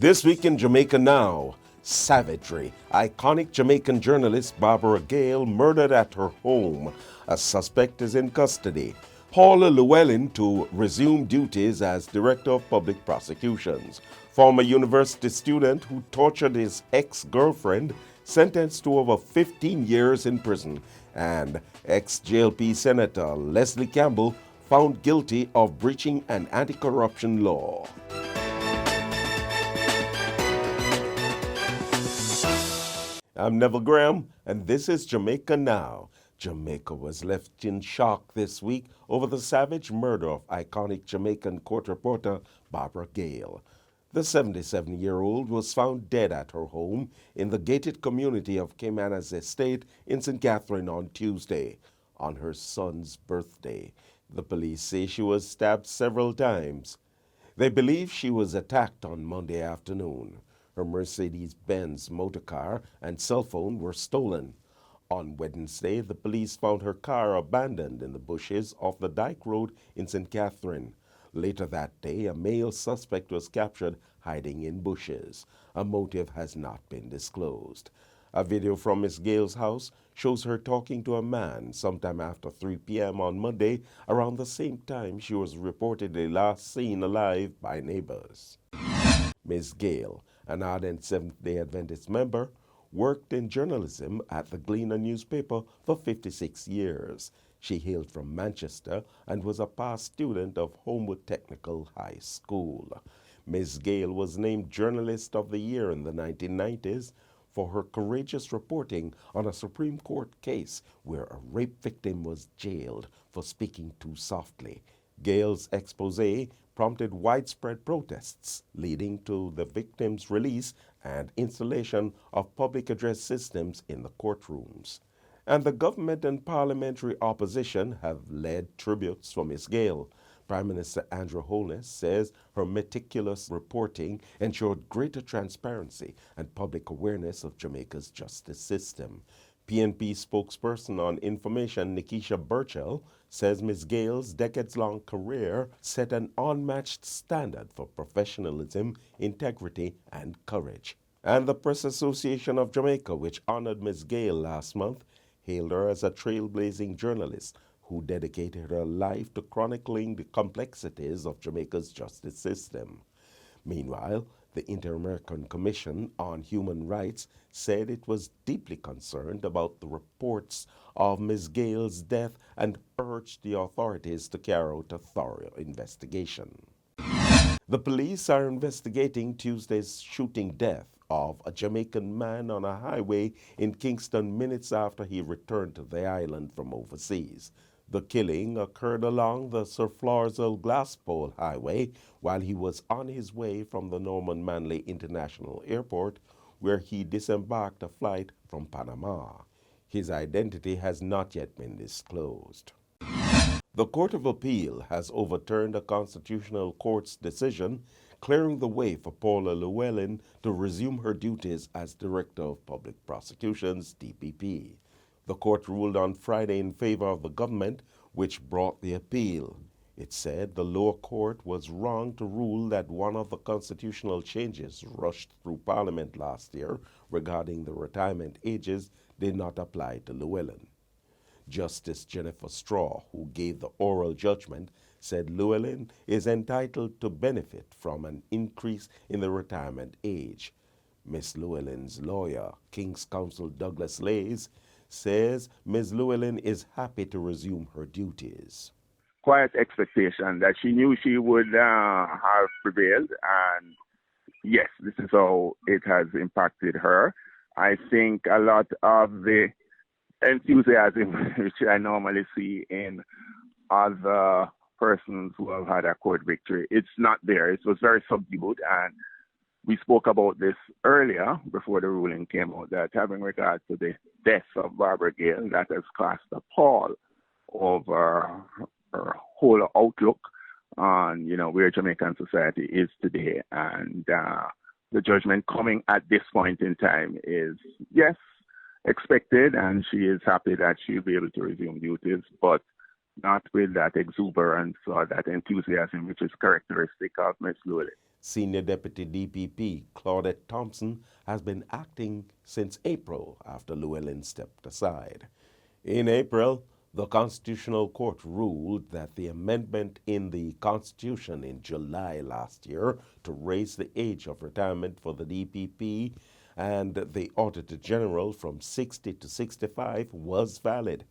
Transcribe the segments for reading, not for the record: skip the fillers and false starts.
This week in Jamaica Now, savagery. Iconic Jamaican journalist Barbara Gayle murdered at her home. A suspect is in custody. Paula Llewellyn to resume duties as Director of Public Prosecutions. Former university student who tortured his ex-girlfriend sentenced to over 15 years in prison. And ex-JLP Senator Leslie Campbell found guilty of breaching an anti-corruption law. I'm Neville Graham, and this is Jamaica Now. Jamaica was left in shock this week over the savage murder of iconic Jamaican court reporter Barbara Gayle. The 77-year-old was found dead at her home in the gated community of Caymanas Estate in St. Catherine on Tuesday, on her son's birthday. The police say she was stabbed several times. They believe she was attacked on Monday afternoon. Her Mercedes-Benz motorcar and cell phone were stolen. On Wednesday, the police found her car abandoned in the bushes off the Dyke Road in St. Catherine. Later that day, a male suspect was captured hiding in bushes. A motive has not been disclosed. A video from Miss Gayle's house shows her talking to a man sometime after 3 p.m. on Monday, around the same time she was reportedly last seen alive by neighbors. Ms. Gayle, an ardent Seventh-day Adventist member, worked in journalism at the Gleaner newspaper for 56 years. She hailed from Manchester and was a past student of Homewood Technical High School. Ms. Gayle was named Journalist of the Year in the 1990s for her courageous reporting on a Supreme Court case where a rape victim was jailed for speaking too softly. Gayle's expose prompted widespread protests, leading to the victim's release and installation of public address systems in the courtrooms. And the government and parliamentary opposition have led tributes for Ms. Gayle. Prime Minister Andrew Holness says her meticulous reporting ensured greater transparency and public awareness of Jamaica's justice system. PNP spokesperson on information Nikisha Burchell says Ms. Gayle's decades-long career set an unmatched standard for professionalism, integrity, and courage. And the Press Association of Jamaica, which honored Ms. Gayle last month, hailed her as a trailblazing journalist who dedicated her life to chronicling the complexities of Jamaica's justice system. Meanwhile, the Interamerican Commission on Human Rights said it was deeply concerned about the reports of Ms. Gayle's death and urged the authorities to carry out a thorough investigation. The police are investigating Tuesday's shooting death of a Jamaican man on a highway in Kingston minutes after he returned to the island from overseas. The killing occurred along the Sir Floresville Glasspole Highway while he was on his way from the Norman Manley International Airport, where he disembarked a flight from Panama. His identity has not yet been disclosed. The Court of Appeal has overturned a constitutional court's decision clearing the way for Paula Llewellyn to resume her duties as Director of Public Prosecutions, DPP. The court ruled on Friday in favor of the government, which brought the appeal. It said the lower court was wrong to rule that one of the constitutional changes rushed through Parliament last year regarding the retirement ages did not apply to Llewellyn. Justice Jennifer Straw, who gave the oral judgment, said Llewellyn is entitled to benefit from an increase in the retirement age. Ms. Llewellyn's lawyer, King's Counsel Douglas Lays, says Ms. Llewellyn is happy to resume her duties. Quiet expectation that she knew she would have prevailed, and yes, this is how it has impacted her. I think a lot of the enthusiasm which I normally see in other persons who have had a court victory, it's not there. It was very subdued, and we spoke about this earlier before the ruling came out, that having regard to the death of Barbara Gayle, that has cast a pall over her whole outlook on, where Jamaican society is today. And the judgment coming at this point in time is, yes, expected, and she is happy that she'll be able to resume duties, but not with that exuberance or that enthusiasm which is characteristic of Ms. Llewellyn. Senior Deputy DPP Claudette Thompson has been acting since April after Llewellyn stepped aside. In April, the Constitutional Court ruled that the amendment in the Constitution in July last year to raise the age of retirement for the DPP and the Auditor General from 60 to 65 was valid.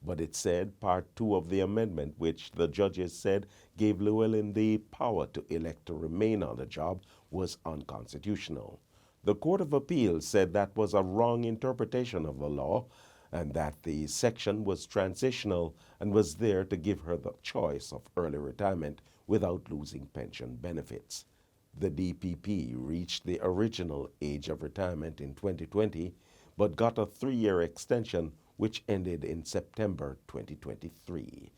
But it said Part 2 of the amendment, which the judges said gave Llewellyn the power to elect to remain on the job, was unconstitutional. The Court of Appeal said that was a wrong interpretation of the law and that the section was transitional and was there to give her the choice of early retirement without losing pension benefits. The DPP reached the original age of retirement in 2020, but got a 3-year extension which ended in September 2023.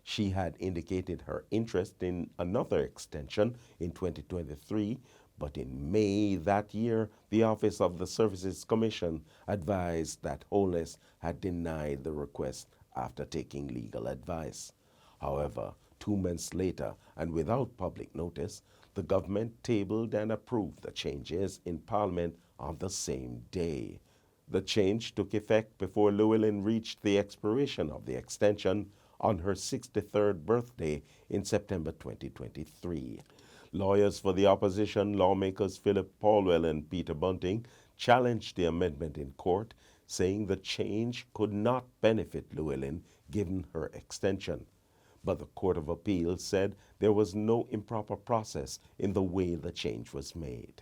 She had indicated her interest in another extension in 2023, but in May that year, the Office of the Services Commission advised that Holness had denied the request after taking legal advice. However, 2 months later, and without public notice, the government tabled and approved the changes in Parliament on the same day. The change took effect before Llewellyn reached the expiration of the extension on her 63rd birthday in September 2023. Lawyers for the opposition, lawmakers Philip Paulwell and Peter Bunting, challenged the amendment in court, saying the change could not benefit Llewellyn given her extension. But the Court of Appeal said there was no improper process in the way the change was made.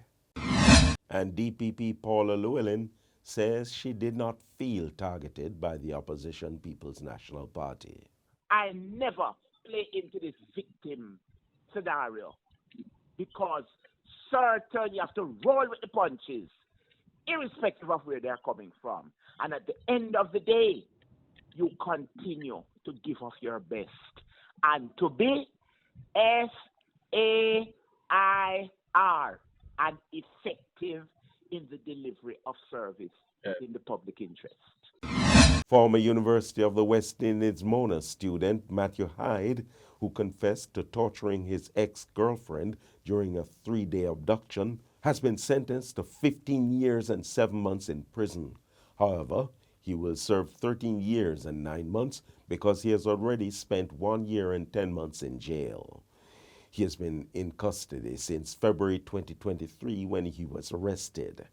And DPP Paula Llewellyn says she did not feel targeted by the opposition People's National Party. I never play into this victim scenario because certain you have to roll with the punches, irrespective of where they're coming from. And at the end of the day, you continue to give of your best and to be SAIR and effective in the delivery of service in the public interest. Former University of the West Indies Mona student Matthew Hyde, who confessed to torturing his ex-girlfriend during a 3-day abduction, has been sentenced to 15 years and 7 months in prison. However, he will serve 13 years and 9 months because he has already spent 1 year and 10 months in jail. He has been in custody since February 2023 when he was arrested.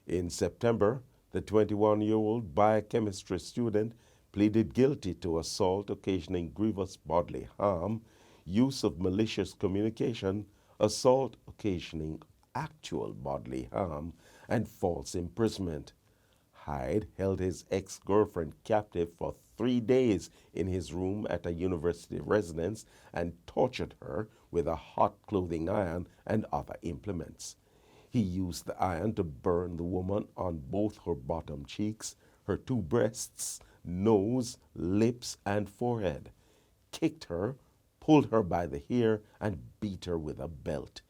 In September, the 21-year-old biochemistry student pleaded guilty to assault occasioning grievous bodily harm, use of malicious communication, assault occasioning actual bodily harm, and false imprisonment. Hyde held his ex-girlfriend captive for 3 days in his room at a university residence and tortured her with a hot clothing iron and other implements. He used the iron to burn the woman on both her bottom cheeks, her 2 breasts, nose, lips, and forehead, kicked her, pulled her by the hair, and beat her with a belt.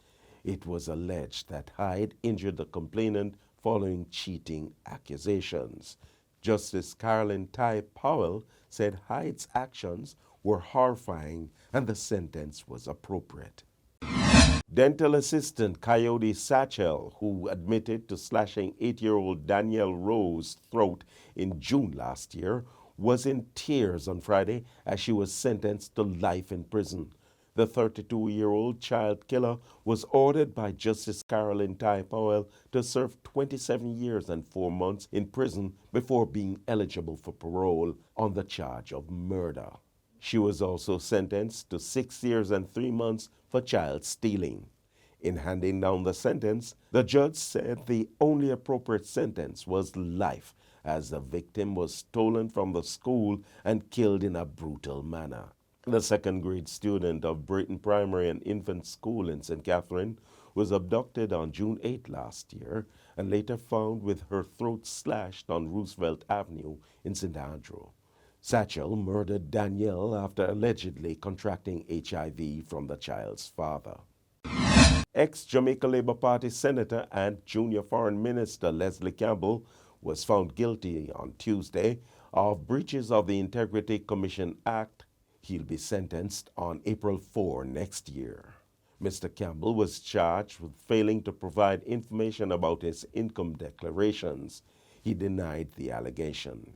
It was alleged that Hyde injured the complainant following cheating accusations. Justice Carolyn Ty Powell said Hyde's actions were horrifying and the sentence was appropriate. Dental assistant Kayodi Satchel, who admitted to slashing 8-year-old Danielle Rowe's throat in June last year, was in tears on Friday as she was sentenced to life in prison. The 32-year-old child killer was ordered by Justice Carolyn Ty Powell to serve 27 years and 4 months in prison before being eligible for parole on the charge of murder. She was also sentenced to 6 years and 3 months for child stealing. In handing down the sentence, the judge said the only appropriate sentence was life, as the victim was stolen from the school and killed in a brutal manner. The 2nd grade student of Brayton Primary and Infant School in St. Catherine was abducted on June 8 last year and later found with her throat slashed on Roosevelt Avenue in St. Andrew. Satchel murdered Danielle after allegedly contracting HIV from the child's father. Ex-Jamaica Labour Party Senator and Junior Foreign Minister Leslie Campbell was found guilty on Tuesday of breaches of the Integrity Commission Act. He'll be sentenced on April 4 next year. Mr. Campbell was charged with failing to provide information about his income declarations. He denied the allegation.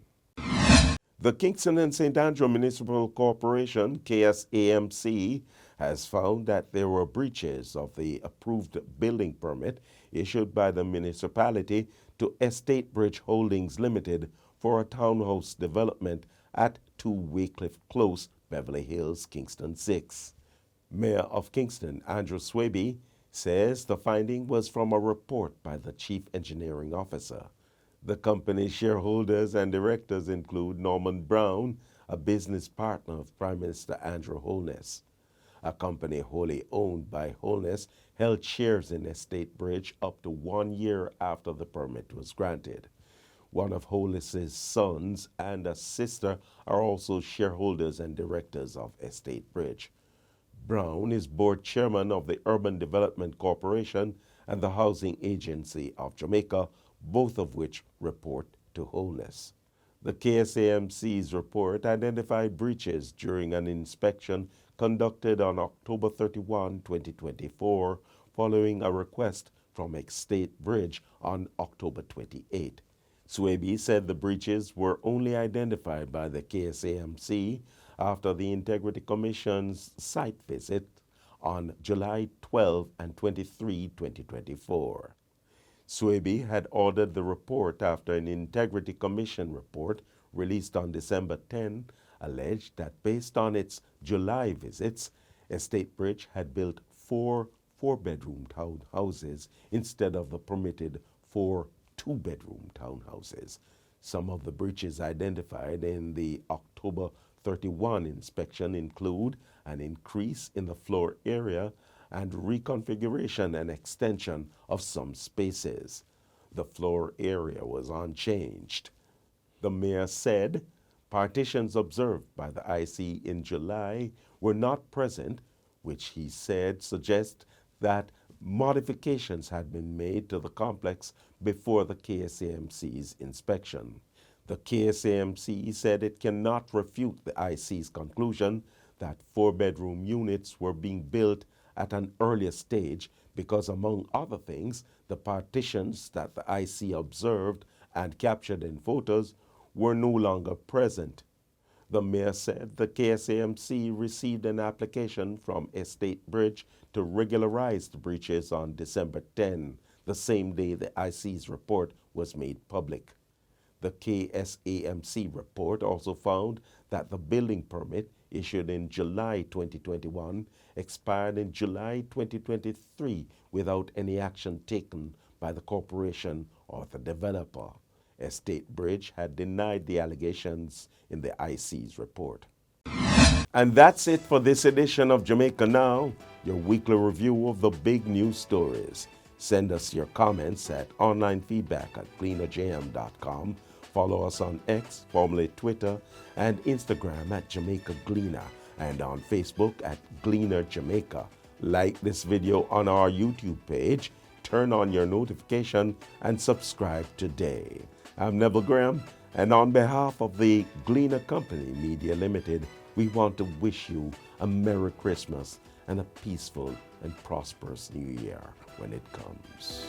The Kingston and St. Andrew Municipal Corporation, KSAMC, has found that there were breaches of the approved building permit issued by the municipality to Estatebridge Holdings Limited for a townhouse development at 2 Weycliffe Close, Beverly Hills, Kingston 6. Mayor of Kingston, Andrew Swaby, says the finding was from a report by the Chief Engineering Officer. The company's shareholders and directors include Norman Brown, a business partner of Prime Minister Andrew Holness. A company wholly owned by Holness held shares in Estatebridge up to 1 year after the permit was granted. One of Holness's sons and a sister are also shareholders and directors of Estatebridge. Brown is board chairman of the Urban Development Corporation and the Housing Agency of Jamaica, both of which report to Holness. The KSAMC's report identified breaches during an inspection conducted on October 31, 2024, following a request from Estatebridge on October 28. Swaby said the breaches were only identified by the KSAMC after the Integrity Commission's site visit on July 12 and 23, 2024. Swaby had ordered the report after an Integrity Commission report released on December 10 alleged that based on its July visits, Estatebridge had built 4 four-bedroom townhouses instead of the permitted 4 two-bedroom townhouses. Some of the breaches identified in the October 31 inspection include an increase in the floor area and reconfiguration and extension of some spaces. The floor area was unchanged. The mayor said partitions observed by the IC in July were not present, which he said suggests that modifications had been made to the complex before the KSAMC's inspection. The KSAMC said it cannot refute the IC's conclusion that 4-bedroom units were being built at an earlier stage because, among other things, the partitions that the IC observed and captured in photos were no longer present. The mayor said the KSAMC received an application from Estatebridge to regularize the breaches on December 10, the same day the IC's report was made public. The KSAMC report also found that the building permit issued in July 2021 expired in July 2023 without any action taken by the corporation or the developer. Estatebridge had denied the allegations in the IC's report. And that's it for this edition of Jamaica Now, your weekly review of the big news stories. Send us your comments at onlinefeedback@gleanerjm.com. Follow us on X, formerly Twitter, and Instagram at Jamaica Gleaner, and on Facebook at Gleaner Jamaica. Like this video on our YouTube page, turn on your notification, and subscribe today. I'm Neville Graham, and on behalf of the Gleaner Company Media Limited, we want to wish you a Merry Christmas and a peaceful and prosperous New Year when it comes.